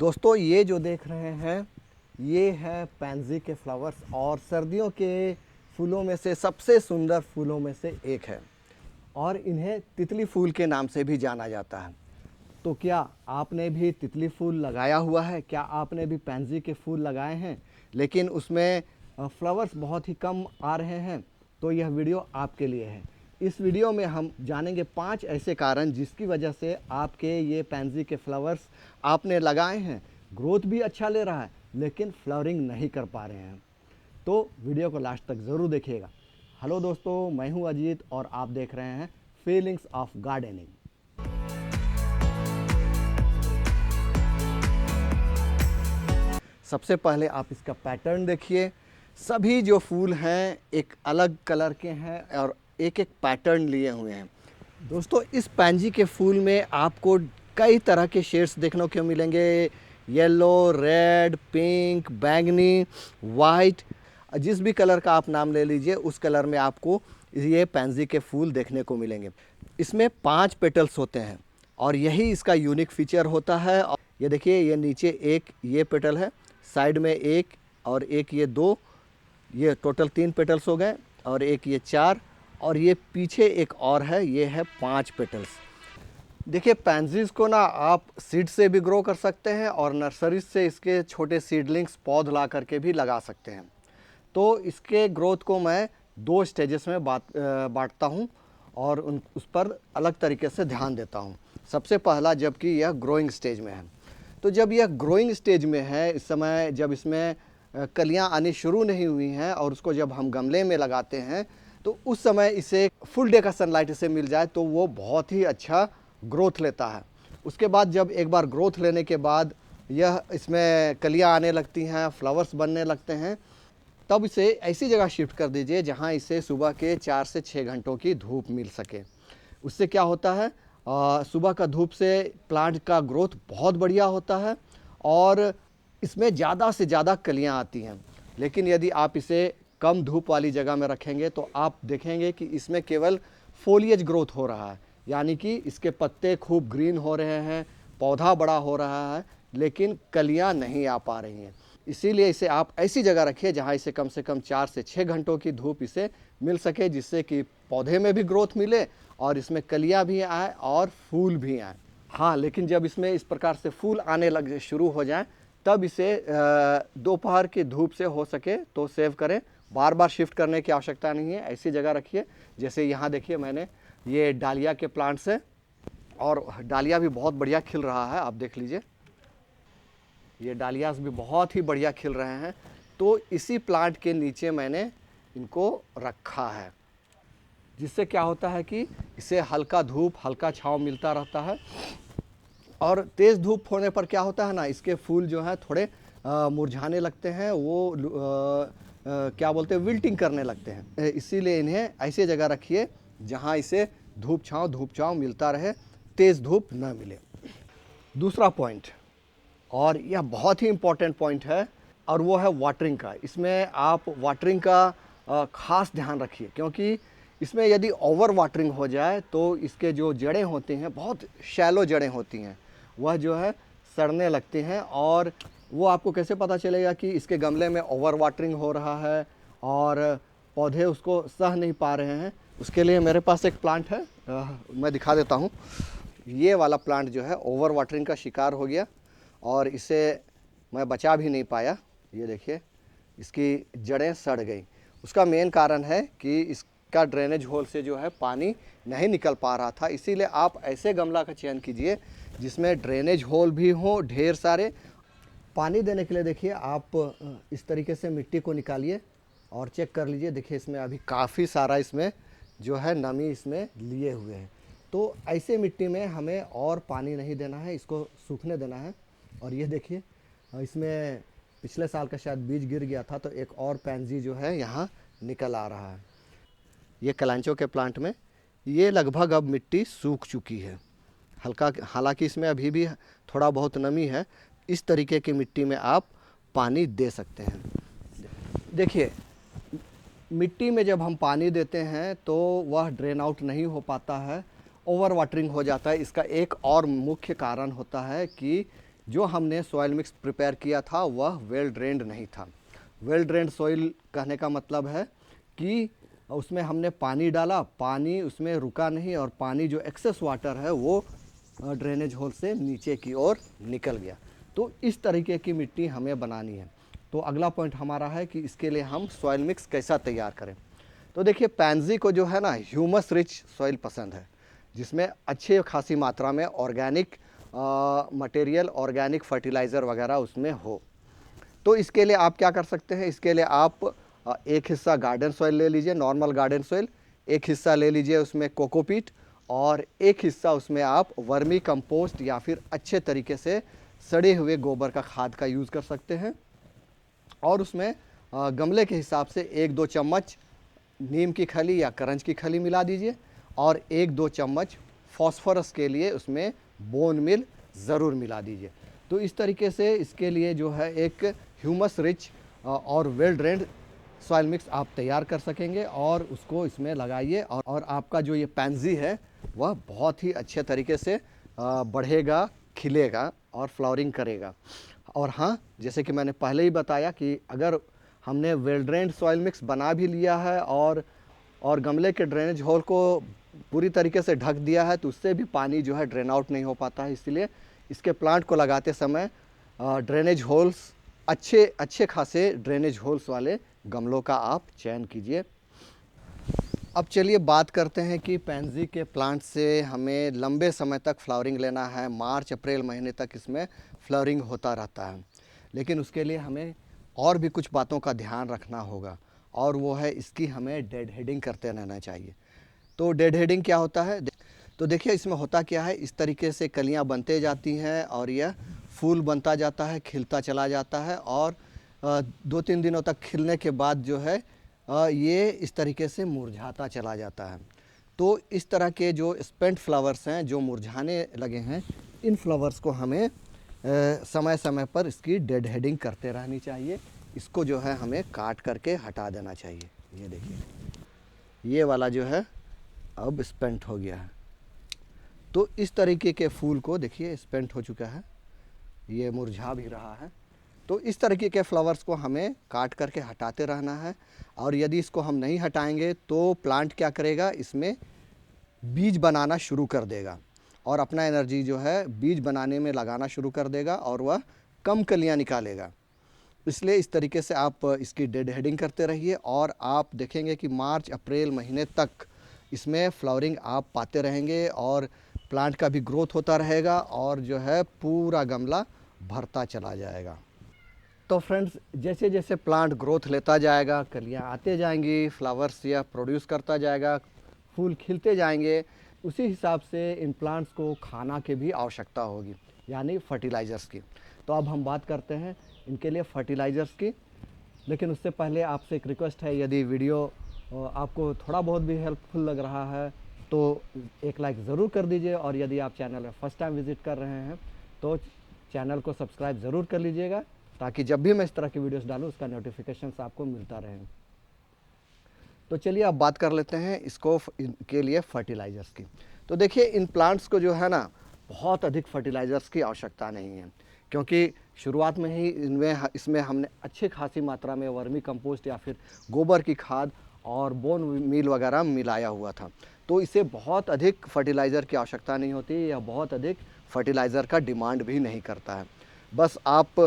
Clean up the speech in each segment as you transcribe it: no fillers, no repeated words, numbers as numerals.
दोस्तों ये जो देख रहे हैं ये है पैंजी के फ्लावर्स और सर्दियों के फूलों में से सबसे सुंदर फूलों में से एक है और इन्हें तितली फूल के नाम से भी जाना जाता है। तो क्या आपने भी तितली फूल लगाया हुआ है? क्या आपने भी पैंजी के फूल लगाए हैं लेकिन उसमें फ्लावर्स बहुत ही कम आ रहे हैं? तो यह वीडियो आपके लिए है। इस वीडियो में हम जानेंगे 5 ऐसे कारण जिसकी वजह से आपके ये पैंजी के फ्लावर्स आपने लगाए हैं, ग्रोथ भी अच्छा ले रहा है लेकिन फ्लावरिंग नहीं कर पा रहे हैं। तो वीडियो को लास्ट तक ज़रूर देखिएगा। हेलो दोस्तों, मैं हूं अजीत और आप देख रहे हैं फीलिंग्स ऑफ गार्डनिंग। सबसे पहले आप इसका पैटर्न देखिए। सभी जो फूल हैं एक अलग कलर के हैं और एक एक पैटर्न लिए हुए हैं। दोस्तों इस पैंजी के फूल में आपको कई तरह के शेड्स देखने को मिलेंगे। येलो, रेड, पिंक, बैंगनी, वाइट, जिस भी कलर का आप नाम ले लीजिए उस कलर में आपको ये पैंजी के फूल देखने को मिलेंगे। इसमें 5 पेटल्स होते हैं और यही इसका यूनिक फीचर होता है। ये देखिए, ये नीचे एक ये पेटल है, साइड में एक और एक ये 2, ये टोटल 3 पेटल्स हो गए और एक ये 4 और ये पीछे एक और है, ये है 5 पेटल्स। देखिए पैंजीज को ना आप सीड से भी ग्रो कर सकते हैं और नर्सरी से इसके छोटे सीडलिंग्स पौध ला करके भी लगा सकते हैं। तो इसके ग्रोथ को मैं 2 स्टेजेस में बांटता हूँ और उस पर अलग तरीके से ध्यान देता हूँ। सबसे पहला, जबकि यह ग्रोइंग स्टेज में है, तो जब यह ग्रोइंग स्टेज में है, इस समय जब इसमें कलियाँ आनी शुरू नहीं हुई हैं और उसको जब हम गमले में लगाते हैं तो उस समय इसे फुल डे का सनलाइट इसे मिल जाए तो वो बहुत ही अच्छा ग्रोथ लेता है। उसके बाद जब एक बार ग्रोथ लेने के बाद यह इसमें कलियाँ आने लगती हैं, फ्लावर्स बनने लगते हैं, तब इसे ऐसी जगह शिफ्ट कर दीजिए जहां इसे सुबह के 4 से 6 घंटों की धूप मिल सके। उससे क्या होता है, सुबह का धूप से प्लांट का ग्रोथ बहुत बढ़िया होता है और इसमें ज़्यादा से ज़्यादा कलियां आती हैं। लेकिन यदि आप इसे कम धूप वाली जगह में रखेंगे तो आप देखेंगे कि इसमें केवल फोलिएज ग्रोथ हो रहा है, यानी कि इसके पत्ते खूब ग्रीन हो रहे हैं, पौधा बड़ा हो रहा है, लेकिन कलियां नहीं आ पा रही हैं। इसीलिए इसे आप ऐसी जगह रखिए जहां इसे कम से कम 4 से 6 घंटों की धूप इसे मिल सके, जिससे कि पौधे में भी ग्रोथ मिले और इसमें कलियां भी आए और फूल भी आए। हाँ, लेकिन जब इसमें इस प्रकार से फूल आने लग शुरू हो जाए तब इसे दोपहर की धूप से हो सके तो सेव करें। बार बार शिफ्ट करने की आवश्यकता नहीं है, ऐसी जगह रखिए। जैसे यहाँ देखिए, मैंने ये डालिया के प्लांट्स है और डालिया भी बहुत बढ़िया खिल रहा है, आप देख लीजिए, ये डालियास भी बहुत ही बढ़िया खिल रहे हैं। तो इसी प्लांट के नीचे मैंने इनको रखा है, जिससे क्या होता है कि इसे हल्का धूप, हल्का छांव मिलता रहता है। और तेज़ धूप होने पर क्या होता है ना, इसके फूल जो है थोड़े मुरझाने लगते हैं, वो क्या बोलते हैं, विल्टिंग करने लगते हैं। इसीलिए इन्हें ऐसी जगह रखिए जहां इसे धूप छांव मिलता रहे, तेज़ धूप ना मिले। दूसरा पॉइंट, और यह बहुत ही इम्पॉर्टेंट पॉइंट है, और वो है वाटरिंग का। इसमें आप वाटरिंग का ख़ास ध्यान रखिए, क्योंकि इसमें यदि ओवर वाटरिंग हो जाए तो इसके जो जड़ें होती हैं, बहुत शैलो जड़ें होती हैं, वह जो है सड़ने लगती हैं। और वो आपको कैसे पता चलेगा कि इसके गमले में ओवर वाटरिंग हो रहा है और पौधे उसको सह नहीं पा रहे हैं? उसके लिए मेरे पास एक प्लांट है, मैं दिखा देता हूँ। ये वाला प्लांट जो है ओवर वाटरिंग का शिकार हो गया और इसे मैं बचा भी नहीं पाया। ये देखिए, इसकी जड़ें सड़ गई। उसका मेन कारण है कि इसका ड्रेनेज होल से जो है पानी नहीं निकल पा रहा था। इसीलिए आप ऐसे गमला का चयन कीजिए जिसमें ड्रेनेज होल भी हो ढेर सारे। पानी देने के लिए देखिए, आप इस तरीके से मिट्टी को निकालिए और चेक कर लीजिए। देखिए, इसमें अभी काफ़ी सारा इसमें जो है नमी इसमें लिए हुए हैं। तो ऐसे मिट्टी में हमें और पानी नहीं देना है, इसको सूखने देना है। और ये देखिए, इसमें पिछले साल का शायद बीज गिर गया था, तो एक और पैंजी जो है यहाँ निकल आ रहा है। ये कलांचो के प्लांट में ये लगभग अब मिट्टी सूख चुकी है हल्का, हालांकि इसमें अभी भी थोड़ा बहुत नमी है। इस तरीके की मिट्टी में आप पानी दे सकते हैं। देखिए, मिट्टी में जब हम पानी देते हैं तो वह ड्रेन आउट नहीं हो पाता है, ओवर वाटरिंग हो जाता है। इसका एक और मुख्य कारण होता है कि जो हमने सॉइल मिक्स प्रिपेयर किया था वह वेल ड्रेन्ड नहीं था। वेल ड्रेन्ड सॉइल कहने का मतलब है कि उसमें हमने पानी डाला, पानी उसमें रुका नहीं और पानी जो एक्सेस वाटर है वो ड्रेनेज होल से नीचे की ओर निकल गया। तो इस तरीके की मिट्टी हमें बनानी है। तो अगला पॉइंट हमारा है कि इसके लिए हम सॉइल मिक्स कैसा तैयार करें। तो देखिए, पैंजी को जो है ना ह्यूमस रिच सॉइल पसंद है, जिसमें अच्छी खासी मात्रा में ऑर्गेनिक मटेरियल, ऑर्गेनिक फर्टिलाइज़र वगैरह उसमें हो। तो इसके लिए आप क्या कर सकते हैं, इसके लिए आप एक हिस्सा गार्डन सॉइल ले लीजिए, नॉर्मल गार्डन सॉइल, एक हिस्सा ले लीजिए उसमें कोकोपीट, और एक हिस्सा उसमें आप वर्मी कंपोस्ट या फिर अच्छे तरीके से सड़े हुए गोबर का खाद का यूज़ कर सकते हैं। और उसमें गमले के हिसाब से 1-2 चम्मच नीम की खली या करंज की खली मिला दीजिए, और 1-2 चम्मच फॉस्फोरस के लिए उसमें बोन मिल ज़रूर मिला दीजिए। तो इस तरीके से इसके लिए जो है एक ह्यूमस रिच और वेल ड्रेन्ड सॉइल मिक्स आप तैयार कर सकेंगे, और उसको इसमें लगाइए, और आपका जो ये पैंजी है वह बहुत ही अच्छे तरीके से बढ़ेगा, खिलेगा और फ्लावरिंग करेगा। और हाँ, जैसे कि मैंने पहले ही बताया कि अगर हमने वेल ड्रेन्ड सॉइल मिक्स बना भी लिया है और गमले के ड्रेनेज होल को पूरी तरीके से ढक दिया है, तो उससे भी पानी जो है ड्रेन आउट नहीं हो पाता है। इसलिए इसके प्लांट को लगाते समय ड्रेनेज होल्स, अच्छे खासे ड्रेनेज होल्स वाले गमलों का आप चयन कीजिए। अब चलिए बात करते हैं कि पैंजी के प्लांट से हमें लंबे समय तक फ्लावरिंग लेना है। मार्च अप्रैल महीने तक इसमें फ्लावरिंग होता रहता है, लेकिन उसके लिए हमें और भी कुछ बातों का ध्यान रखना होगा, और वो है इसकी हमें डेड हेडिंग करते रहना चाहिए। तो डेड हेडिंग क्या होता है? तो देखिए, इसमें होता क्या है, इस तरीके से कलियां बनते जाती हैं और यह फूल बनता जाता है, खिलता चला जाता है, और 2-3 दिनों तक खिलने के बाद जो है ये इस तरीके से मुरझाता चला जाता है। तो इस तरह के जो स्पेंट फ्लावर्स हैं, जो मुरझाने लगे हैं, इन फ्लावर्स को हमें समय समय पर इसकी डेड हेडिंग करते रहनी चाहिए। इसको जो है हमें काट करके हटा देना चाहिए। ये देखिए, ये वाला जो है अब स्पेंट हो गया है। तो इस तरीके के फूल को देखिए स्पेंट हो चुका है, ये मुरझा भी रहा है। तो इस तरीके के फ्लावर्स को हमें काट करके हटाते रहना है, और यदि इसको हम नहीं हटाएंगे तो प्लांट क्या करेगा, इसमें बीज बनाना शुरू कर देगा, और अपना एनर्जी जो है बीज बनाने में लगाना शुरू कर देगा, और वह कम कलियां निकालेगा। इसलिए इस तरीके से आप इसकी डेड हेडिंग करते रहिए, और आप देखेंगे कि मार्च अप्रैल महीने तक इसमें फ्लावरिंग आप पाते रहेंगे, और प्लांट का भी ग्रोथ होता रहेगा, और जो है पूरा गमला भरता चला जाएगा। तो फ्रेंड्स, जैसे जैसे प्लांट ग्रोथ लेता जाएगा, कलियां आते जाएंगी, फ्लावर्स या प्रोड्यूस करता जाएगा, फूल खिलते जाएंगे, उसी हिसाब से इन प्लांट्स को खाना की भी आवश्यकता होगी, यानी फर्टिलाइज़र्स की। तो अब हम बात करते हैं इनके लिए फर्टिलाइज़र्स की। लेकिन उससे पहले आपसे एक रिक्वेस्ट है, यदि वीडियो आपको थोड़ा बहुत भी हेल्पफुल लग रहा है तो एक लाइक ज़रूर कर दीजिए, और यदि आप चैनल में फर्स्ट टाइम विज़िट कर रहे हैं तो चैनल को सब्सक्राइब ज़रूर कर लीजिएगा, ताकि जब भी मैं इस तरह की वीडियोस डालूं उसका नोटिफिकेशंस आपको मिलता रहे। तो चलिए अब बात कर लेते हैं इसको इनके लिए फर्टिलाइज़र्स की। तो देखिए, इन प्लांट्स को जो है ना बहुत अधिक फर्टिलाइज़र्स की आवश्यकता नहीं है, क्योंकि शुरुआत में ही इसमें हमने अच्छी खासी मात्रा में वर्मी कंपोस्ट या फिर गोबर की खाद और बोन मील वगैरह मिलाया हुआ था। तो इसे बहुत अधिक फर्टिलाइज़र की आवश्यकता नहीं होती, या बहुत अधिक फर्टिलाइज़र का डिमांड भी नहीं करता है। बस आप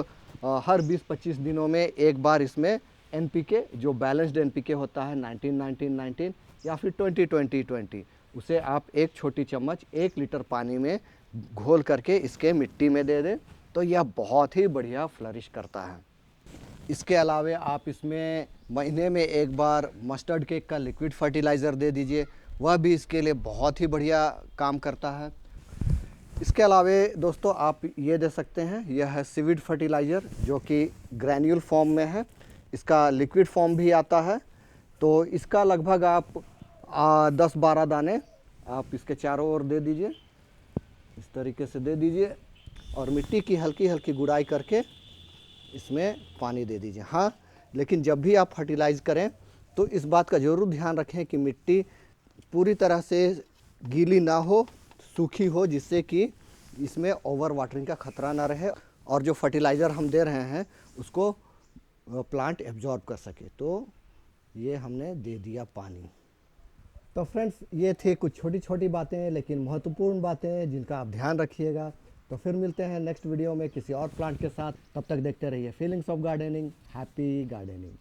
हर 20-25 दिनों में एक बार इसमें एनपीके, जो बैलेंस्ड एनपीके होता है 19-19-19 या फिर 20-20-20, उसे आप एक छोटी चम्मच 1 लीटर पानी में घोल करके इसके मिट्टी में दे दें, तो यह बहुत ही बढ़िया फ्लरिश करता है। इसके अलावे आप इसमें महीने में एक बार मस्टर्ड केक का लिक्विड फर्टिलाइज़र दे दीजिए, वह भी इसके लिए बहुत ही बढ़िया काम करता है। इसके अलावे दोस्तों आप ये दे सकते हैं, यह है सीविड फर्टिलाइज़र, जो कि ग्रैन्यूल फॉर्म में है। इसका लिक्विड फॉर्म भी आता है। तो इसका लगभग आप 10-12 दाने आप इसके चारों ओर दे दीजिए, इस तरीके से दे दीजिए, और मिट्टी की हल्की हल्की गुड़ाई करके इसमें पानी दे दीजिए। हाँ, लेकिन जब भी आप फर्टिलाइज़ करें तो इस बात का ज़रूर ध्यान रखें कि मिट्टी पूरी तरह से गीली ना हो, सूखी हो, जिससे कि इसमें ओवर वाटरिंग का खतरा ना रहे, और जो फर्टिलाइज़र हम दे रहे हैं उसको प्लांट एब्जॉर्ब कर सके। तो ये हमने दे दिया पानी। तो फ्रेंड्स, ये थे कुछ छोटी छोटी बातें लेकिन महत्वपूर्ण बातें जिनका आप ध्यान रखिएगा। तो फिर मिलते हैं नेक्स्ट वीडियो में किसी और प्लांट के साथ। तब तक देखते रहिए feelings of gardening. Happy gardening.